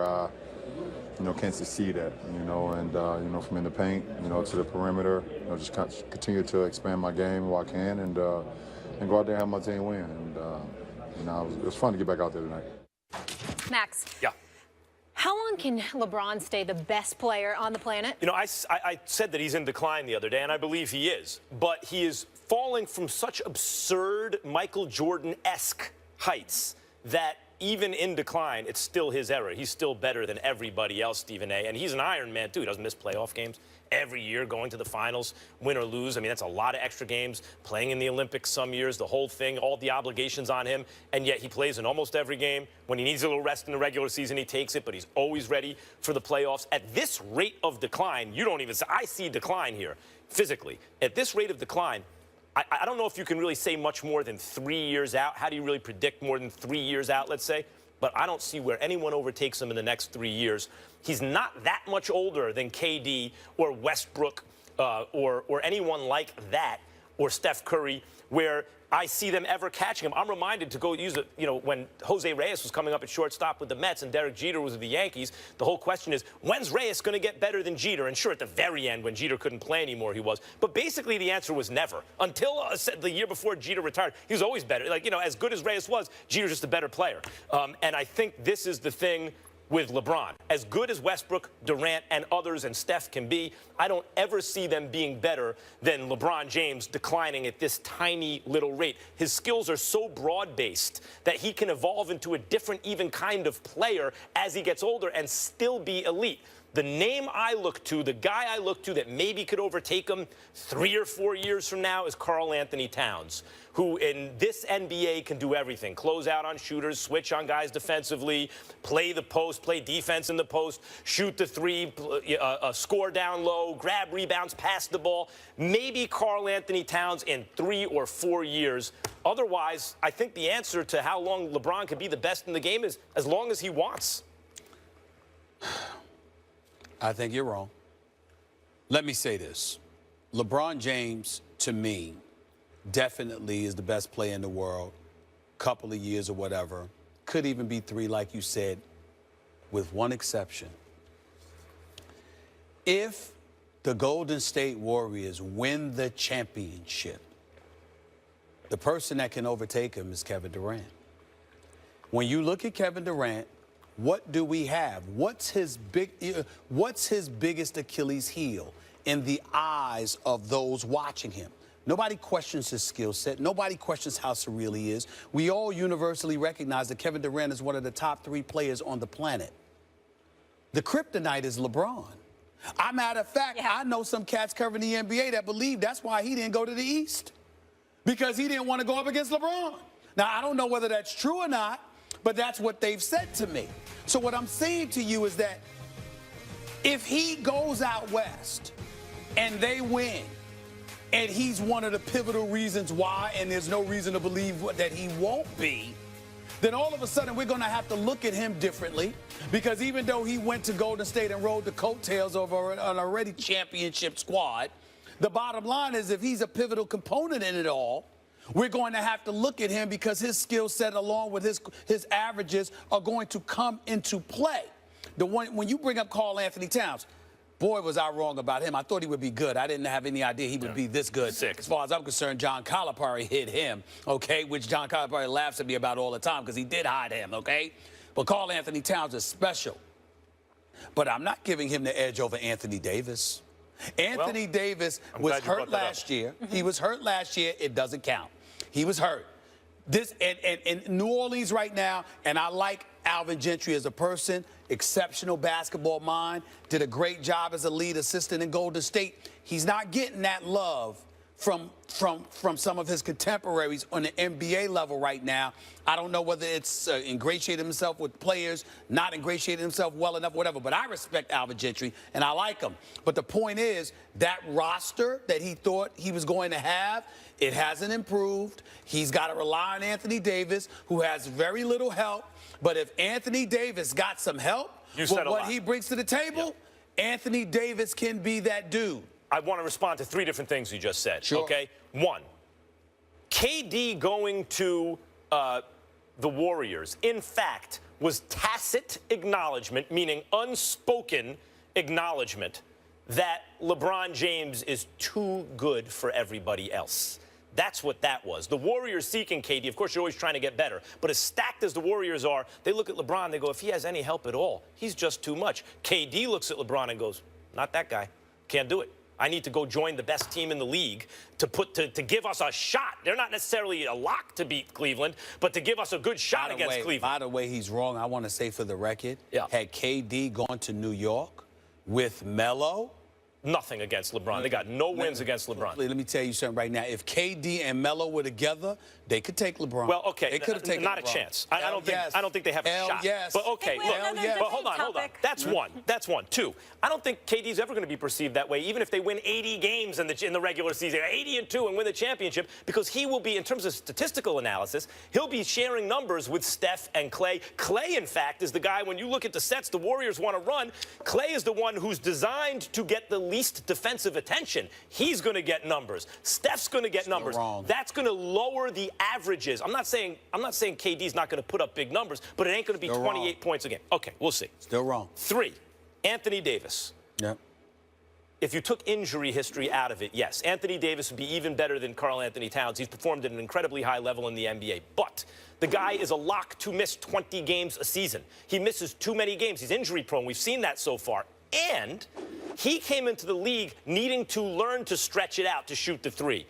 where I, can succeed at, and, from in the paint, to the perimeter, just continue to expand my game while I can and go out there and have my team win. And, it was fun to get back out there tonight. Max. Yeah. How long can LeBron stay the best player on the planet? I said that he's in decline the other day, and I believe he is. But he is falling from such absurd Michael Jordan-esque heights that even in decline, it's still his era. He's still better than everybody else, Stephen A. And he's an Iron Man, too. He doesn't miss playoff games every year, going to the finals, win or lose. I mean, that's a lot of extra games, playing in the Olympics some years, the whole thing, all the obligations on him. And yet he plays in almost every game. When he needs a little rest in the regular season, he takes it, but he's always ready for the playoffs. At this rate of decline, you don't even say, I see decline here physically. At this rate of decline, I don't know if you can really say much more than 3 years out. How do you really predict more than 3 years out, let's say? But I don't see where anyone overtakes him in the next 3 years. He's not that much older than KD or Westbrook or anyone like that, or Steph Curry, where I see them ever catching him. I'm reminded to go use it, when Jose Reyes was coming up at shortstop with the Mets and Derek Jeter was with the Yankees. The whole question is, when's Reyes going to get better than Jeter? And sure, at the very end, when Jeter couldn't play anymore, he was. But basically, the answer was never. Until the year before Jeter retired, he was always better. As good as Reyes was, Jeter's just a better player. And I think this is the thing with LeBron. As good as Westbrook, Durant, and others and Steph can be, I don't ever see them being better than LeBron James declining at this tiny little rate. His skills are so broad-based that he can evolve into a different even kind of player as he gets older and still be elite. The name I look to, the guy I look to that maybe could overtake him 3 or 4 years from now is Karl Anthony Towns, who in this NBA can do everything. Close out on shooters, switch on guys defensively, play the post, play defense in the post, shoot the three, score down low, grab rebounds, pass the ball. Maybe Karl Anthony Towns in 3 or 4 years. Otherwise, I think the answer to how long LeBron could be the best in the game is as long as he wants. I think you're wrong. Let me say this. LeBron James, to me, definitely is the best player in the world. Couple of years or whatever. Could even be 3, like you said, with one exception. If the Golden State Warriors win the championship, the person that can overtake him is Kevin Durant. When you look at Kevin Durant, what do we have? What's his biggest Achilles heel in the eyes of those watching him? Nobody questions his skill set. Nobody questions how surreal he is. We all universally recognize that Kevin Durant is one of the top 3 players on the planet. The kryptonite is LeBron. Matter of fact, I know some cats covering the NBA that believe that's why he didn't go to the East, because he didn't want to go up against LeBron. Now, I don't know whether that's true or not, but that's what they've said to me. So what I'm saying to you is that if he goes out west and they win, and he's one of the pivotal reasons why, and there's no reason to believe that he won't be, then all of a sudden we're going to have to look at him differently, because even though he went to Golden State and rode the coattails of an already championship squad, the bottom line is if he's a pivotal component in it all, we're going to have to look at him because his skill set along with his averages are going to come into play. When you bring up Karl Anthony Towns, boy, was I wrong about him. I thought he would be good. I didn't have any idea he would be this good. Sick. As far as I'm concerned, John Calipari hit him, okay, which John Calipari laughs at me about all the time because he did hide him, okay? But Karl Anthony Towns is special. But I'm not giving him the edge over Anthony Davis. Anthony Davis was hurt last year. He was hurt last year. It doesn't count. He was hurt. In New Orleans right now, and I like Alvin Gentry as a person, exceptional basketball mind, did a great job as a lead assistant in Golden State. He's not getting that love from some of his contemporaries on the NBA level right now. I don't know whether it's ingratiating himself with players, not ingratiating himself well enough, whatever. But I respect Alvin Gentry, and I like him. But the point is, that roster that he thought he was going to have, it hasn't improved. He's got to rely on Anthony Davis, who has very little help. But if Anthony Davis got some help with what he brings to the table, Anthony Davis can be that dude. I want to respond to 3 different things you just said. Sure. Okay. 1, KD going to the Warriors, in fact, was tacit acknowledgement, meaning unspoken acknowledgement, that LeBron James is too good for everybody else. That's what that was. The Warriors seeking KD, of course, you're always trying to get better. But as stacked as the Warriors are, they look at LeBron, they go, if he has any help at all, he's just too much. KD looks at LeBron and goes, not that guy. Can't do it. I need to go join the best team in the league to give us a shot. They're not necessarily a lock to beat Cleveland, but to give us a good shot against Cleveland. By the way, he's wrong. I want to say for the record, yeah. Had KD gone to New York with Melo, nothing against LeBron. They got no wins against LeBron. Let me tell you something right now. If KD and Melo were together, they could take LeBron. Well, okay, they could have taken not LeBron. a chance. I don't think they have a shot. Yes. But okay, look, but hold on. That's one. That's one. Two, I don't think KD's ever going to be perceived that way, even if they win 80 games in the regular season, 80-2, and win the championship, because he will be, in terms of statistical analysis, he'll be sharing numbers with Steph and Clay. Clay, in fact, is the guy, when you look at the sets the Warriors want to run, Clay is the one who's designed to get the least defensive attention. He's going to get numbers. Steph's going to get numbers. Wrong. That's going to lower the averages. I'm not saying KD's not going to put up big numbers, but it ain't going to be 28 points a game. Okay, we'll see. Still wrong. 3, Anthony Davis. Yep. If you took injury history out of it, yes, Anthony Davis would be even better than Karl Anthony Towns. He's performed at an incredibly high level in the NBA. But the guy is a lock to miss 20 games a season. He misses too many games. He's injury prone. We've seen that so far. And he came into the league needing to learn to stretch it out to shoot the three.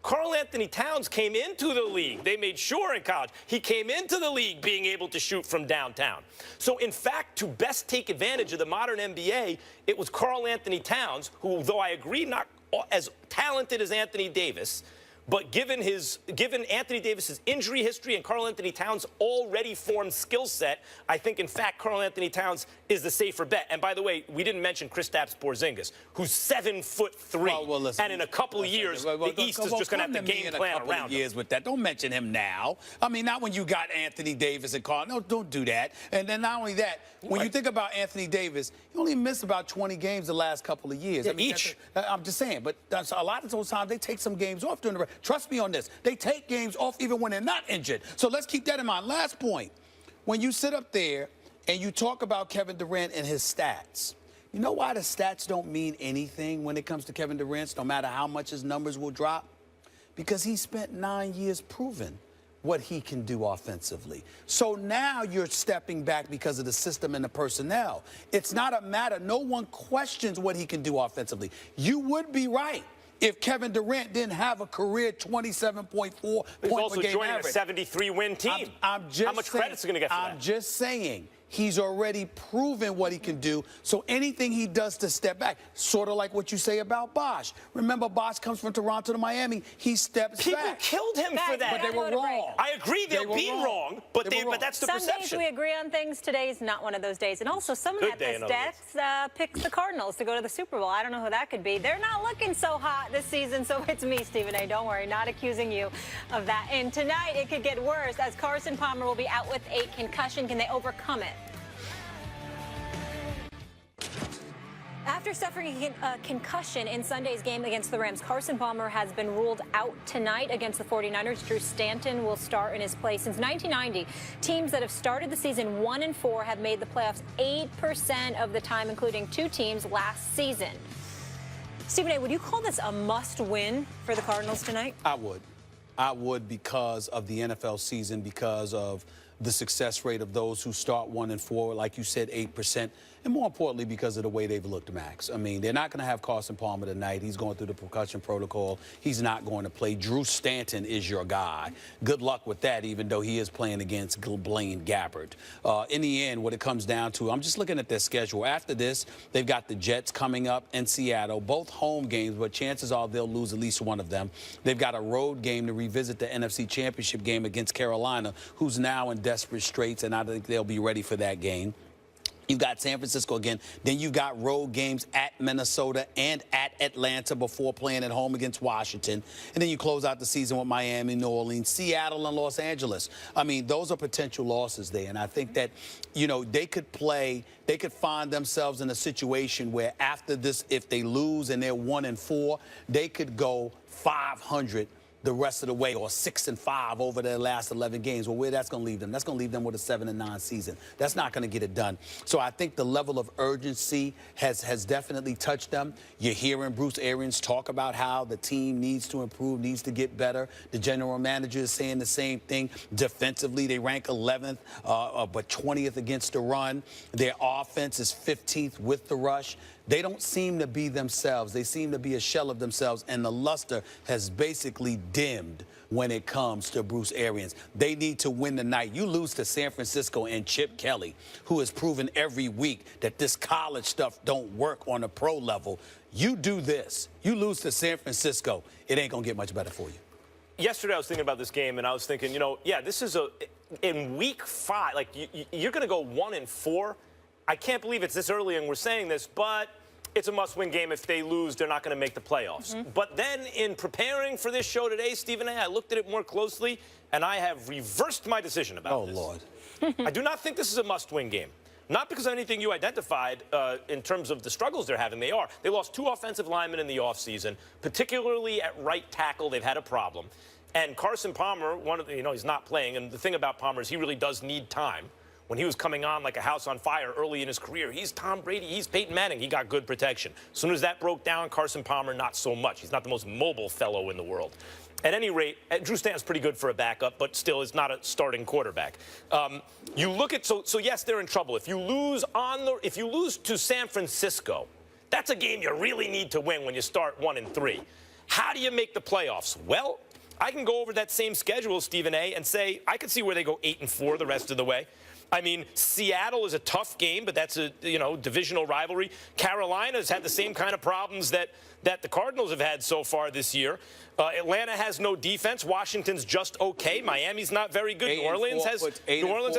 Karl Anthony Towns came into the league. They made sure in college. He came into the league being able to shoot from downtown. So, in fact, to best take advantage of the modern NBA, it was Karl Anthony Towns, who, though I agree not as talented as Anthony Davis, but given Anthony Davis's injury history and Karl Anthony Towns' already formed skill set, I think, in fact, Karl Anthony Towns is the safer bet. And by the way, we didn't mention Kristaps Porzingis, who's 7'3". Well, listen, and in a couple of years, the East is just going to have to game plan around him. With that. Don't mention him now. I mean, not when you got Anthony Davis and Karl. No, don't do that. And then not only that, when you think about Anthony Davis, he only missed about 20 games the last couple of years. Yeah, I mean, each. I'm just saying, but a lot of those times they take some games off during the. Trust me on this. They take games off even when they're not injured. So let's keep that in mind. Last point. When you sit up there and you talk about Kevin Durant and his stats, you know why the stats don't mean anything when it comes to Kevin Durant, no matter how much his numbers will drop? Because he spent 9 years proving what he can do offensively. So now you're stepping back because of the system and the personnel. It's not a matter. No one questions what he can do offensively. You would be right if Kevin Durant didn't have a career 27.4 point per game average. He's also joining a 73-win team. I'm just How much credit is he going to get for that? I'm just saying. He's already proven what he can do. So anything he does to step back, sort of like what you say about Bosh. Remember, Bosh comes from Toronto to Miami. He steps People back. killed him for that. But they were wrong. I agree, they'll be wrong, but that's the perception. Some days we agree on things. Today's not one of those days. And also, someone at this desk picks the Cardinals to go to the Super Bowl. I don't know who that could be. They're not looking so hot this season, so it's me, Stephen A. Don't worry, not accusing you of that. And tonight, it could get worse as Carson Palmer will be out with a concussion. Can they overcome it? After suffering a concussion in Sunday's game against the Rams, Carson Palmer has been ruled out tonight against the 49ers. Drew Stanton will start in his place. Since 1990, teams that have started the season 1-4 have made the playoffs 8% of the time, including 2 teams last season. Stephen A., would you call this a must-win for the Cardinals tonight? I would. I would because of the NFL season, because of the success rate of those who start 1-4, like you said, 8%. And more importantly, because of the way they've looked, Max. I mean, they're not going to have Carson Palmer tonight. He's going through the concussion protocol. He's not going to play. Drew Stanton is your guy. Good luck with that, even though he is playing against Blaine Gabbert. In the end, what it comes down to, I'm just looking at their schedule. After this, they've got the Jets coming up in Seattle, both home games, but chances are they'll lose at least one of them. They've got a road game to revisit the NFC Championship game against Carolina, who's now in desperate straits, and I think they'll be ready for that game. You've got San Francisco again. Then you've got road games at Minnesota and at Atlanta before playing at home against Washington. And then you close out the season with Miami, New Orleans, Seattle, and Los Angeles. I mean, those are potential losses there. And I think that, you know, they could find themselves in a situation where after this, if they lose and they're 1-4, they could go 500 the rest of the way, or 6-5 over their last 11 games. Well, where that's going to leave them? That's going to leave them with a 7-9 season. That's not going to get it done. So I think the level of urgency has definitely touched them. You're hearing Bruce Arians talk about how the team needs to improve, needs to get better. The general manager is saying the same thing. Defensively, they rank 11th, but 20th against the run. Their offense is 15th with the rush. They don't seem to be themselves. They seem to be a shell of themselves, and the luster has basically dimmed when it comes to Bruce Arians. They need to win tonight. You lose to San Francisco and Chip Kelly, who has proven every week that this college stuff don't work on a pro level. You do this. You lose to San Francisco, it ain't going to get much better for you. Yesterday I was thinking about this game, and I was thinking, you know, yeah, this is in week 5, like you're going to go 1-4. I can't believe it's this early and we're saying this, but it's a must-win game. If they lose, they're not going to make the playoffs. But then in preparing for this show today, Stephen A., I looked at it more closely, and I have reversed my decision about this. Oh, Lord. I do not think this is a must-win game. Not because of anything you identified in terms of the struggles they're having. They are. They lost 2 offensive linemen in the offseason, particularly at right tackle. They've had a problem. And Carson Palmer, he's not playing. And the thing about Palmer is he really does need time. When he was coming on like a house on fire early in his career, he's Tom Brady, he's Peyton Manning. He got good protection. As soon as that broke down, Carson Palmer, not so much. He's not the most mobile fellow in the world. At any rate, Drew Stanton's pretty good for a backup, but still is not a starting quarterback. You look at so yes, they're in trouble. If you lose to San Francisco, that's a game you really need to win when you start 1-3. How do you make the playoffs? Well, I can go over that same schedule, Stephen A., and say I could see where they go 8-4 the rest of the way. I mean, Seattle is a tough game, but that's a divisional rivalry. Carolina's had the same kind of problems that the Cardinals have had so far this year. Atlanta has no defense. Washington's just okay. Miami's not very good. New Orleans has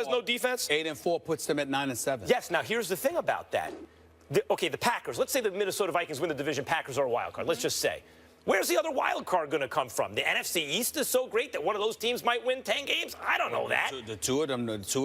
no defense. 8-4 puts them at 9-7. Yes. Now here's the thing about that. The Packers. Let's say the Minnesota Vikings win the division. Packers are a wild card. Let's just say. Where's the other wild card going to come from? The NFC East is so great that one of those teams might win 10 games? I don't know that. The two of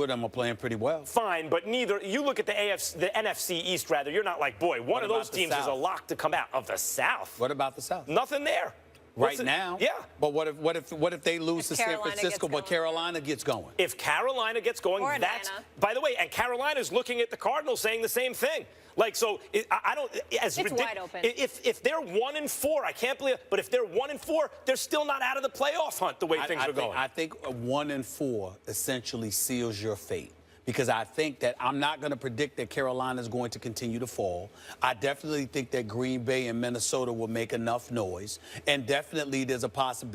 them are playing pretty well. Fine, but neither. You look at the NFC East, rather. You're not like, boy, one of those teams is a lock to come out of the South. What about the South? Nothing there. Right now? Yeah. But what if they lose to San Francisco, but Carolina gets going? If Carolina gets going, that's, by the way, and Carolina's looking at the Cardinals saying the same thing. Like, so I don't, as it's wide open. If they're 1-4, I can't believe it, but if they're 1-4, they're still not out of the playoff hunt the way things are going. I think 1-4 essentially seals your fate. Because I think that I'm not going to predict that Carolina is going to continue to fall. I definitely think that Green Bay and Minnesota will make enough noise. And definitely there's a possibility